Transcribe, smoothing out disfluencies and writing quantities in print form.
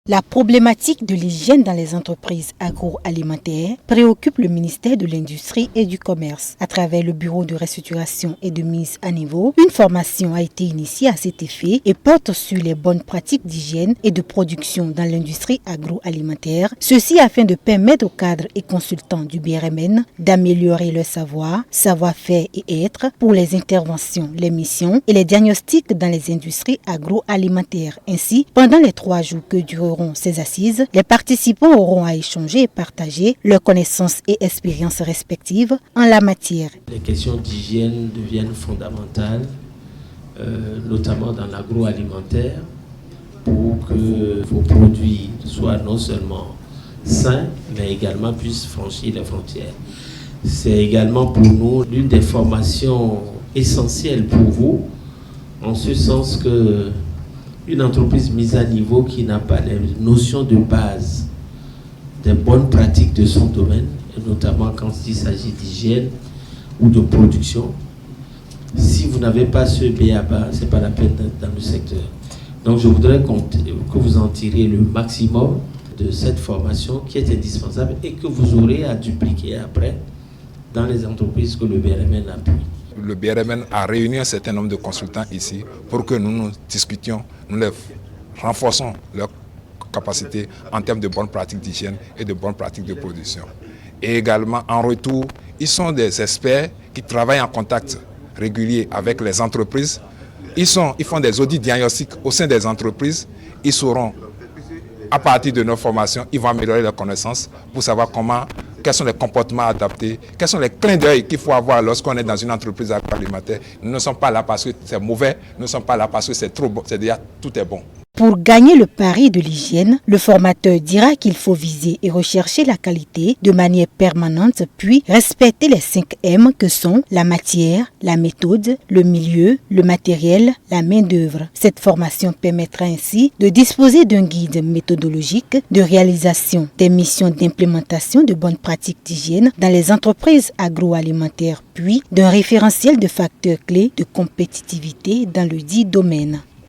La problématique de l'hygiène dans les entreprises agroalimentaires préoccupe le ministère de l'Industrie et du Commerce. À travers le Bureau de restructuration et de mise à niveau, une formation a été initiée à cet effet et porte sur les bonnes pratiques d'hygiène et de production dans l'industrie agroalimentaire. Ceci afin de permettre aux cadres et consultants du BRMN d'améliorer leur savoir-faire et être pour les interventions, les missions et les diagnostics dans les industries agroalimentaires. Ainsi, pendant les 3 jours que dureront ces assises, les participants auront à échanger et partager leurs connaissances et expériences respectives en la matière. Les questions d'hygiène deviennent fondamentales, notamment dans l'agroalimentaire, pour que vos produits soient non seulement sains, mais également puissent franchir les frontières. C'est également pour nous l'une des formations essentielles pour vous, en ce sens que une entreprise mise à niveau qui n'a pas les notions de base des bonnes pratiques de son domaine, et notamment quand il s'agit d'hygiène ou de production, si vous n'avez pas ce B.A.B.A., ce n'est pas la peine d'être dans le secteur. Donc je voudrais que vous en tirez le maximum de cette formation qui est indispensable et que vous aurez à dupliquer après dans les entreprises que le BRMN appuie. Le BRMN a réuni un certain nombre de consultants ici pour que nous discutions, nous renforçons leurs capacités en termes de bonnes pratiques d'hygiène et de bonnes pratiques de production. Et également, en retour, ils sont des experts qui travaillent en contact régulier avec les entreprises. Ils font des audits diagnostiques au sein des entreprises. Ils sauront, à partir de nos formations, ils vont améliorer leurs connaissances pour savoir quels sont les comportements adaptés, quels sont les clins d'œil qu'il faut avoir lorsqu'on est dans une entreprise agroalimentaire. Nous ne sommes pas là parce que c'est mauvais, nous ne sommes pas là parce que c'est trop bon, c'est déjà tout est bon. Pour gagner le pari de l'hygiène, le formateur dira qu'il faut viser et rechercher la qualité de manière permanente, puis respecter les 5 M que sont la matière, la méthode, le milieu, le matériel, la main-d'œuvre. Cette formation permettra ainsi de disposer d'un guide méthodologique de réalisation des missions d'implémentation de bonnes pratiques d'hygiène dans les entreprises agroalimentaires, puis d'un référentiel de facteurs clés de compétitivité dans le dit domaine.